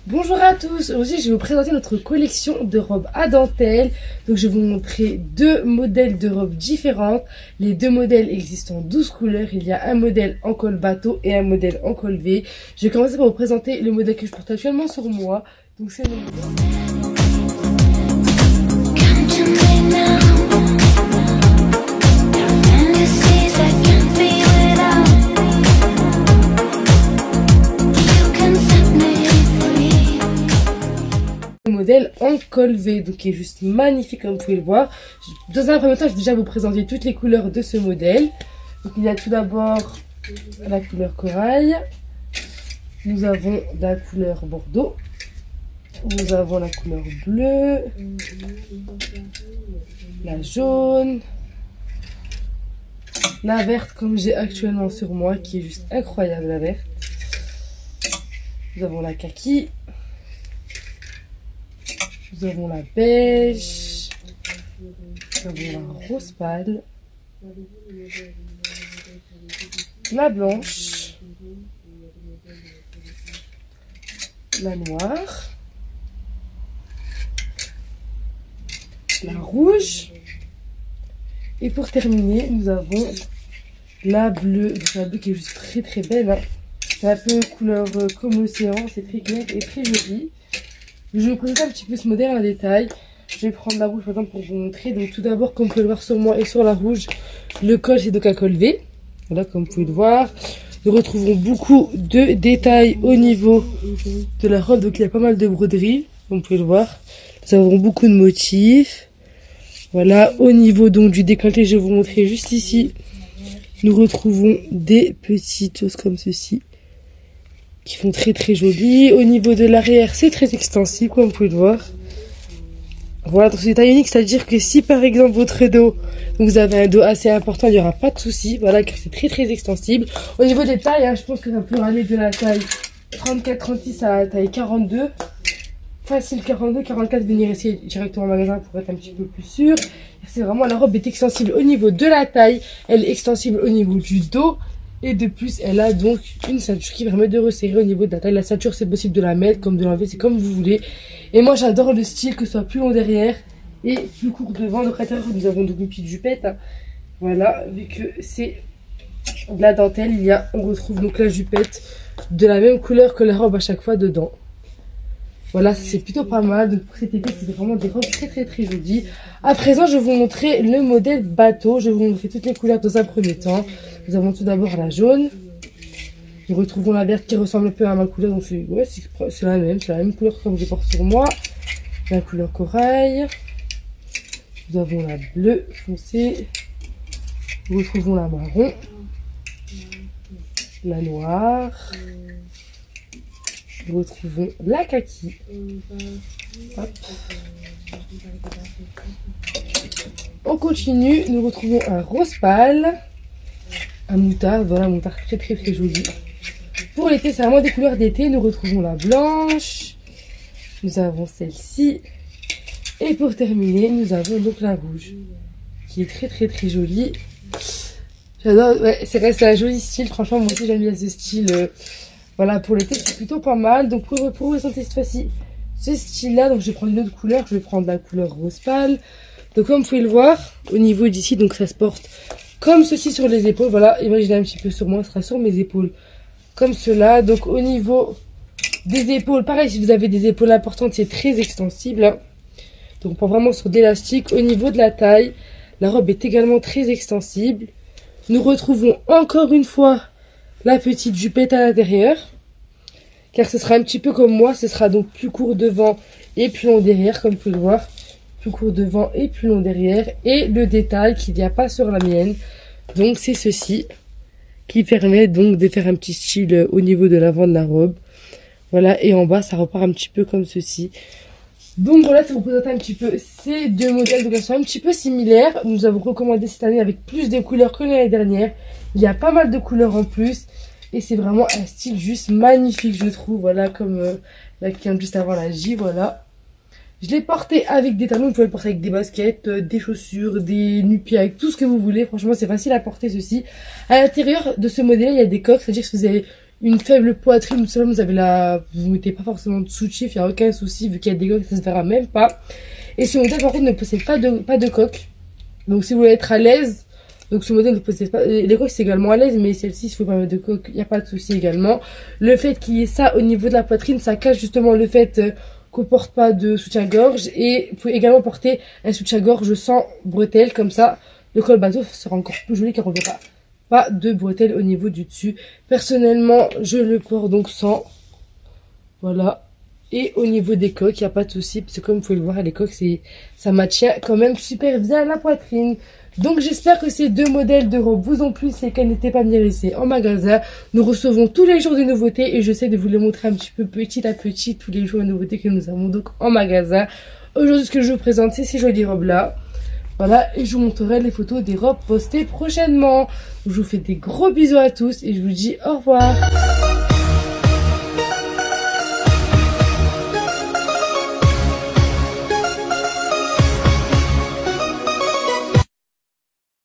Bonjour à tous, aujourd'hui je vais vous présenter notre collection de robes à dentelle. Donc je vais vous montrer deux modèles de robes différentes. Les deux modèles existent en 12 couleurs, il y a un modèle en col bateau et un modèle en col V. Je vais commencer par vous présenter le modèle que je porte actuellement sur moi. Donc c'est le modèle. Modèle en col V, donc qui est juste magnifique comme vous pouvez le voir. Dans un premier temps, je vais déjà vous présenter toutes les couleurs de ce modèle. Donc il y a tout d'abord la couleur corail, nous avons la couleur bordeaux, nous avons la couleur bleue, la jaune, la verte comme j'ai actuellement sur moi qui est juste incroyable, la verte. Nous avons la kaki. Nous avons la beige, nous avons la rose pâle, la blanche, la noire, la rouge et pour terminer nous avons la bleue. Donc la bleue qui est juste très très belle, hein. C'est un peu couleur comme l'océan, c'est très clair et très joli. Je vais vous présenter un petit peu ce modèle en détail. Je vais prendre la rouge par exemple pour vous montrer. Donc tout d'abord, comme vous pouvez le voir sur moi et sur la rouge, le col c'est donc un col V. Voilà, comme vous pouvez le voir. Nous retrouvons beaucoup de détails au niveau de la robe. Donc il y a pas mal de broderies, comme vous pouvez le voir. Nous avons beaucoup de motifs. Voilà, au niveau donc du décolleté, je vais vous montrer juste ici. Nous retrouvons des petites choses comme ceci, qui font très très joli. Au niveau de l'arrière, c'est très extensible, comme vous pouvez le voir. Voilà, donc c'est une taille unique, c'est-à-dire que si par exemple votre dos, vous avez un dos assez important, il n'y aura pas de souci. Voilà, car c'est très très extensible. Au niveau des tailles, hein, je pense que ça peut aller de la taille 34-36 à la taille 42. Facile 42, 44, venir essayer directement au magasin pour être un petit peu plus sûr. C'est vraiment, la robe est extensible au niveau de la taille, elle est extensible au niveau du dos. Et de plus, elle a donc une ceinture qui permet de resserrer au niveau de la taille. La ceinture, c'est possible de la mettre comme de l'enlever, c'est comme vous voulez. Et moi, j'adore le style, que ce soit plus long derrière et plus court devant. Donc à l'intérieur, nous avons donc une petite jupette, hein. Voilà, vu que c'est de la dentelle, on retrouve donc la jupette de la même couleur que la robe à chaque fois dedans. Voilà, c'est plutôt pas mal. Donc pour cet été, c'est vraiment des robes très très très jolies. À présent, je vais vous montrer le modèle bateau. Je vais vous montrer toutes les couleurs dans un premier temps. Nous avons tout d'abord la jaune. Nous retrouvons la verte qui ressemble un peu à ma couleur. Donc ouais, c'est la même couleur comme je porte sur moi. La couleur corail. Nous avons la bleue foncée. Nous retrouvons la marron. La noire. Nous retrouvons la kaki. Hop. On continue, nous retrouvons un rose pâle, un moutarde, voilà, un moutarde très très très joli. Pour l'été, c'est vraiment des couleurs d'été. Nous retrouvons la blanche, nous avons celle-ci, et pour terminer, nous avons donc la rouge, qui est très très très jolie. J'adore, ouais, c'est un joli style, franchement, moi aussi j'aime bien ce style. Voilà, pour l'été, c'est plutôt pas mal. Donc, pour vous présenter cette fois-ci ce style-là, donc je vais prendre une autre couleur. Je vais prendre la couleur rose pâle. Donc, comme vous pouvez le voir, au niveau d'ici, donc ça se porte comme ceci sur les épaules. Voilà, imaginez un petit peu sur moi, ça sera sur mes épaules comme cela. Donc, au niveau des épaules, pareil, si vous avez des épaules importantes, c'est très extensible, hein. Donc, on prend vraiment sur d'élastique. Au niveau de la taille, la robe est également très extensible. Nous retrouvons encore une fois la petite jupette à l'intérieur, car ce sera un petit peu comme moi, ce sera donc plus court devant et plus long derrière, comme vous pouvez le voir, plus court devant et plus long derrière, et le détail qu'il n'y a pas sur la mienne, donc c'est ceci, qui permet donc de faire un petit style au niveau de l'avant de la robe, voilà, et en bas ça repart un petit peu comme ceci. Donc voilà, ça vous présente un petit peu ces deux modèles, donc elles sont un petit peu similaires. Nous avons recommandé cette année avec plus de couleurs que l'année dernière. Il y a pas mal de couleurs en plus. Et c'est vraiment un style juste magnifique, je trouve. Voilà, comme la qui vient juste avant la J, voilà. Je l'ai porté avec des talons, vous pouvez le porter avec des baskets, des chaussures, des nu-pieds, avec tout ce que vous voulez. Franchement, c'est facile à porter ceci. À l'intérieur de ce modèle, il y a des coques, c'est-à-dire que si vous avez une faible poitrine, tout ça, vous mettez pas forcément de sous-chiffre, il n'y a aucun souci, vu qu'il y a des coques, ça se verra même pas. Et ce modèle, par contre, ne possède pas de coque. Donc, si vous voulez être à l'aise, donc ce modèle ne possède pas, les coques, c'est également à l'aise, mais celle-ci, s'il faut pas mettre de coque, il n'y a pas de souci également. Le fait qu'il y ait ça au niveau de la poitrine, ça cache justement le fait qu'on porte pas de soutien-gorge. Et vous pouvez également porter un soutien-gorge sans bretelles, comme ça. Le col bateau sera encore plus joli car on verra pas de bretelles au niveau du dessus. Personnellement, je le porte donc sans. Voilà. Et au niveau des coques, il n'y a pas de souci. Parce que comme vous pouvez le voir, les coques, ça maintient quand même super bien la poitrine. Donc j'espère que ces deux modèles de robes vous ont plu. C'est qu'elles n'étaient pas bien laissées en magasin. Nous recevons tous les jours des nouveautés. Et j'essaie de vous les montrer un petit peu petit à petit. Tous les jours les nouveautés que nous avons donc en magasin. Aujourd'hui, ce que je vous présente, c'est ces jolies robes-là. Voilà, et je vous montrerai les photos des robes postées prochainement. Je vous fais des gros bisous à tous et je vous dis au revoir.